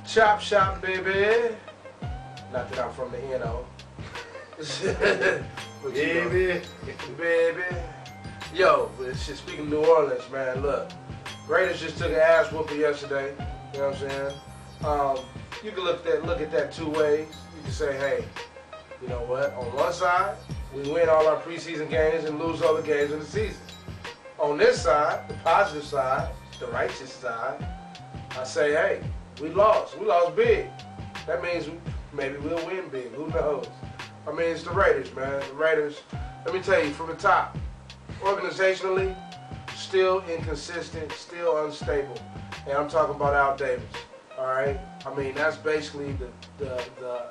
Chop shop, baby. Not that I'm from the NO. Baby. Baby. Yo, speaking of New Orleans, man, look. Raiders just took an ass whooping yesterday. You know what I'm saying? You can look at that two ways. You can say, hey, you know what? On one side, we win all our preseason games and lose all the games of the season. On this side, the positive side, the righteous side, I say, hey, we lost. We lost big. That means maybe we'll win big. Who knows? I mean, it's the Raiders, man. The Raiders, let me tell you, from the top, organizationally, still inconsistent, still unstable. And I'm talking about Al Davis, all right? I mean, that's basically the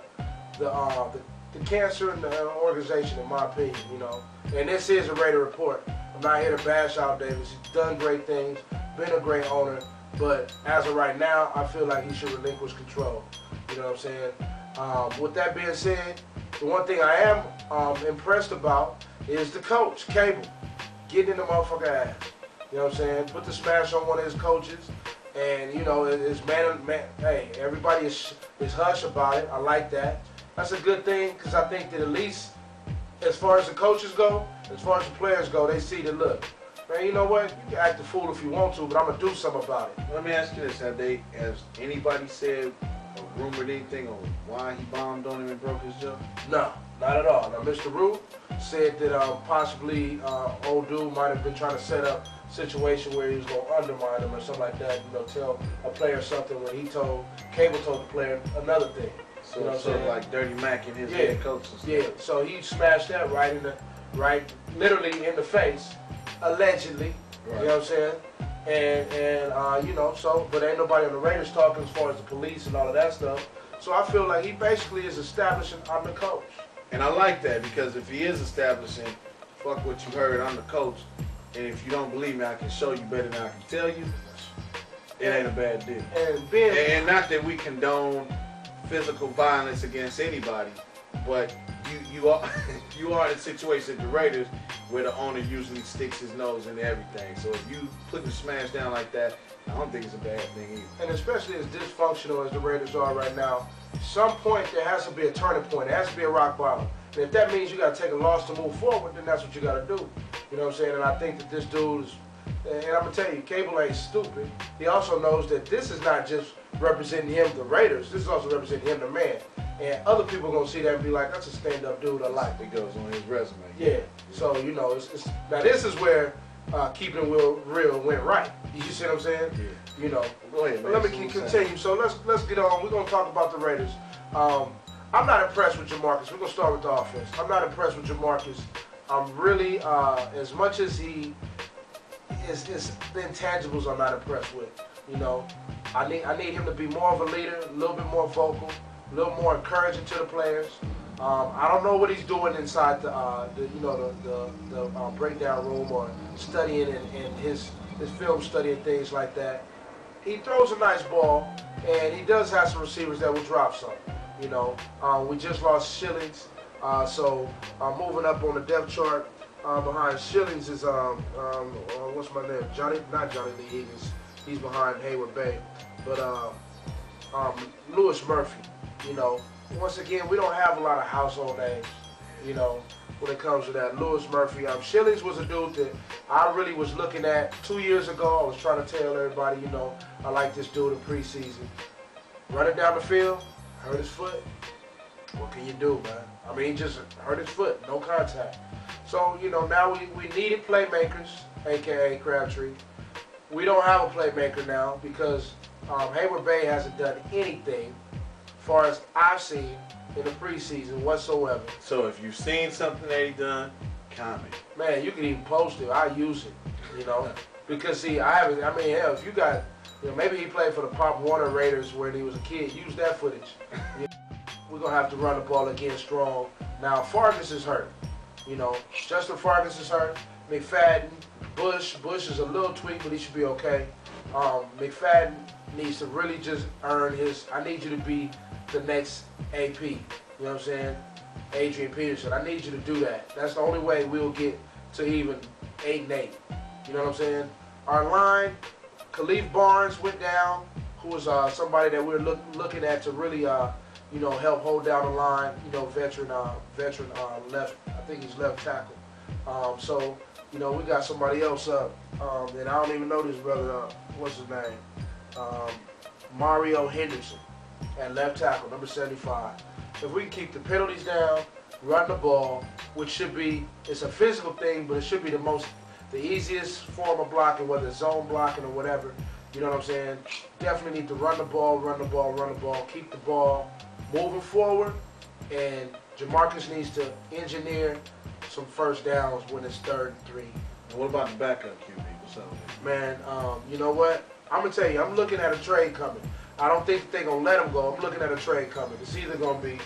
cancer in the organization, in my opinion, you know. And this is a Raider report. I'm not here to bash Al Davis. He's done great things, been a great owner, but as of right now, I feel like he should relinquish control. You know what I'm saying? With that being said, the one thing I am impressed about is the coach, Cable, getting in the motherfucker ass. You know what I'm saying? Put the smash on one of his coaches, and you know, it's man. Hey, everybody is hush about it. I like that. That's a good thing, because I think that at least as far as the coaches go, as far as the players go, they see that, look, man, you know what? You can act a fool if you want to, but I'm gonna do something about it. Let me ask you this: has anybody said or rumored anything on why he bombed on him and broke his jaw? No, not at all. Now, Mr. Root said that possibly old dude might have been trying to set up a situation where he was going to undermine him or something like that, you know, tell a player something when Cable told the player another thing. So you know sort of like Dirty Mac and his yeah. head coach and stuff. Yeah, so he smashed that literally in the face, allegedly, right. You know what I'm saying? And you know, so, but ain't nobody on the Raiders talking as far as the police and all of that stuff. So I feel like he basically is establishing, I'm the coach. And I like that, because if he is establishing, fuck what you heard, I'm the coach. And if you don't believe me, I can show you better than I can tell you. It ain't a bad deal. And not that we condone physical violence against anybody, but you are in a situation at the Raiders where the owner usually sticks his nose in everything. So if you put the smash down like that, I don't think it's a bad thing either. And especially as dysfunctional as the Raiders are right now, at some point there has to be a turning point. There has to be a rock bottom. And if that means you got to take a loss to move forward, then that's what you got to do. You know what I'm saying? And I think that this dude is, and I'm going to tell you, Cable ain't stupid. He also knows that this is not just representing him, the Raiders. This is also representing him, the man. And other people are going to see that and be like, that's a stand-up dude I like. It goes on his resume. Yeah. So, you know, now this is where keeping it real went right. You see what I'm saying? Yeah. You know. Go ahead, man. Let me continue. So let's get on. We're going to talk about the Raiders. I'm not impressed with Jamarcus. We're going to start with the offense. I'm not impressed with Jamarcus. I'm really, as much as the intangibles I'm not impressed with. You know, I need him to be more of a leader, a little bit more vocal, a little more encouraging to the players. I don't know what he's doing inside the breakdown room or studying and his film study and things like that. He throws a nice ball, and he does have some receivers that will drop some. You know, we just lost Shillings, so moving up on the depth chart behind Shillings is what's my name? Not Johnny Lee Higgins. He's behind Hayward Bay, but Lewis Murphy. You know, once again, we don't have a lot of household names. You know, when it comes to that, Lewis Murphy. Shillings was a dude that I really was looking at 2 years ago. I was trying to tell everybody, you know, I like this dude in preseason. Running down the field, hurt his foot. What can you do, man? I mean, he just hurt his foot, no contact. So, you know, now we needed playmakers, a.k.a. Crabtree. We don't have a playmaker now because Hayward Bay hasn't done anything, as far as I've seen, in the preseason whatsoever. So if you've seen something that he done, comment. Man, you can even post it. I use it, you know, because see, hell, if you got, you know, maybe he played for the Pop Warner Raiders when he was a kid. Use that footage. You know, we're gonna have to run the ball again strong. Now Fargus is hurt. You know, Justin Fargus is hurt. McFadden, Bush is a little tweaked, but he should be okay. McFadden needs to really just earn his. I need you to be the next AP. You know what I'm saying? Adrian Peterson. I need you to do that. That's the only way we'll get to even 8-8. You know what I'm saying? Our line, Khalif Barnes went down. who is somebody that we're looking at to really, you know, help hold down the line. You know, veteran left. I think he's left tackle. So, you know, we got somebody else up, and I don't even know this brother. What's his name? Mario Henderson at left tackle, number 75. If we can keep the penalties down, run the ball, which should be, it's a physical thing, but it should be the easiest form of blocking, whether it's zone blocking or whatever. You know what I'm saying? Definitely need to run the ball, keep the ball moving forward, and Jamarcus needs to engineer some first downs when it's 3rd and 3. And what about the backup QB? What's up with Man, you know what? I'm going to tell you, I'm looking at a trade coming. I don't think that they're going to let him go. I'm looking at a trade coming. It's either going to be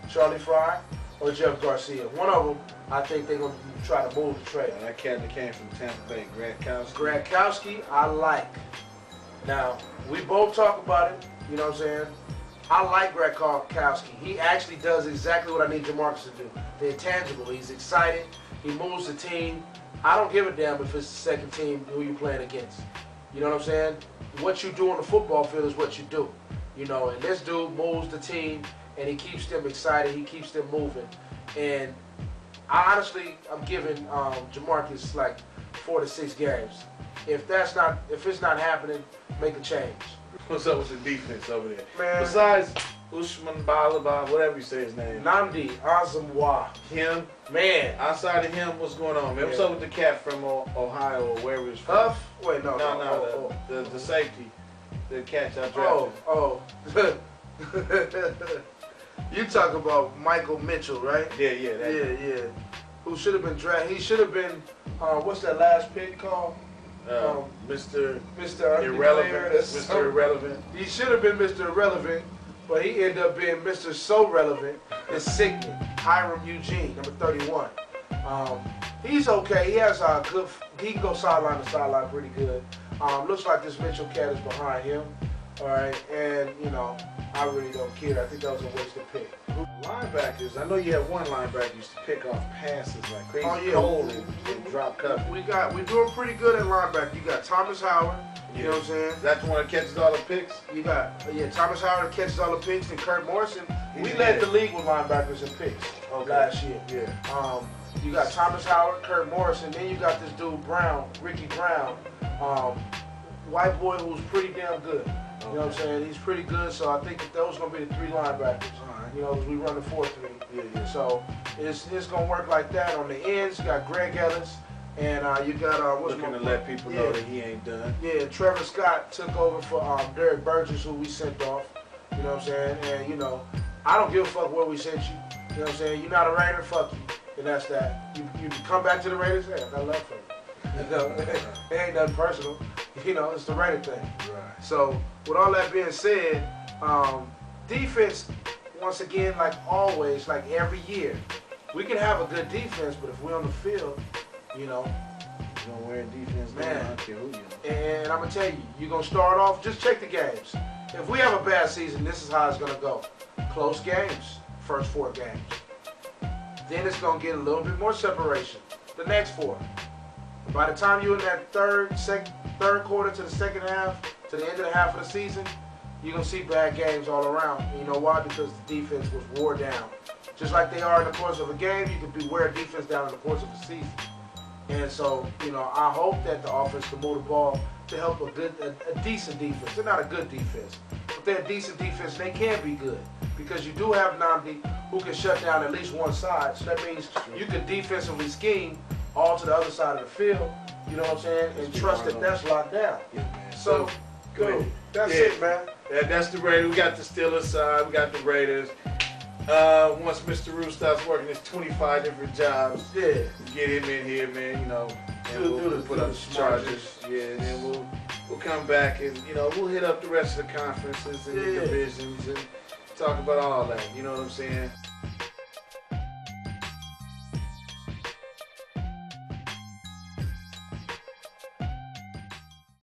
Charlie Fry, or Jeff Garcia. One of them, I think they're going to try to move the trade. that cat that came from Tampa Bay, Gradkowski. Gradkowski, I like. Now, we both talk about it, you know what I'm saying? I like Gradkowski. He actually does exactly what I need Jamarcus to do. The intangible. He's excited. He moves the team. I don't give a damn if it's the second team who you're playing against. You know what I'm saying? What you do on the football field is what you do. You know, and this dude moves the team, and he keeps them excited. He keeps them moving. And I honestly, I'm giving Jamarcus like 4 to 6 games. If it's not happening, make a change. What's up with the defense over there? Man. Besides Usman Balaba, whatever you say his name. Nnamdi Asomugha. Him. Man. Outside of him, what's going on, man? What's up with the cat from Ohio or wherever he's from? Huff? Wait, no. The safety. The cat y'all drafted. You talk about Michael Mitchell, right? Yeah. Yeah. Who should have been drafted? He should have been, what's that last pick called? Mr. Irrelevant. Mr. Irrelevant. He should have been Mr. Irrelevant, but he ended up being Mr. So Relevant. It's sickening. Hiram Eugene, number 31. He's okay. He has a good. He can go sideline to sideline pretty good. Looks like this Mitchell cat is behind him. All right, and you know, I really don't care. I think that was a wasted pick. Linebackers. I know you have one linebacker used to pick off passes like crazy. Oh, yeah. Cold and drop coverage. We're doing pretty good at linebacker. You got Thomas Howard. You know what I'm saying? That's the one that catches all the picks? You got, Thomas Howard that catches all the picks, and Kurt Morrison. We led the league with linebackers in picks last year. Yeah. You got Thomas Howard, Kurt Morrison, then you got this dude Brown, Ricky Brown, white boy who's pretty damn good. You know what I'm saying? He's pretty good, so I think that those are going to be the 3 linebackers. You know, because we run the 4-3. Yeah. So it's going to work like that. On the ends, you got Greg Ellis, and you got, what's looking to let people know that he ain't done. Yeah, Trevor Scott took over for Derek Burgess, who we sent off. You know what I'm saying? And, you know, I don't give a fuck where we sent you. You know what I'm saying? You're not a Raider, fuck you. And that's that. You come back to the Raiders, yeah, I got love for you. You know, it ain't nothing personal. You know, it's the Raider thing. Right. So, with all that being said, defense, once again, like always, like every year, we can have a good defense, but if we're on the field, you know, you're going to wear defense, man. I don't care who you are. And I'm going to tell you, you're going to start off, just check the games. If we have a bad season, this is how it's going to go. Close games, first 4 games. Then it's going to get a little bit more separation. The next 4. By the time you're in that third quarter to the second half, to the end of the half of the season, you're going to see bad games all around. And you know why? Because the defense was wore down. Just like they are in the course of a game, you can wear a defense down in the course of a season. And so, you know, I hope that the offense can move the ball to help a decent defense. They're not a good defense, but they're a decent defense. They can be good because you do have Nnamdi who can shut down at least one side. So that means you can defensively scheme all to the other side of the field. You know what I'm saying? And trust that that's locked down. Yeah, man. So, good. That's it, man. That's the Raiders. We got the Steelers side. We got the Raiders. Once Mr. Rue starts working his 25 different jobs, yeah, get him in here, man. You know, and we'll put up the charges. Yeah, and then we'll come back and you know we'll hit up the rest of the conferences and the divisions and talk about all that. You know what I'm saying?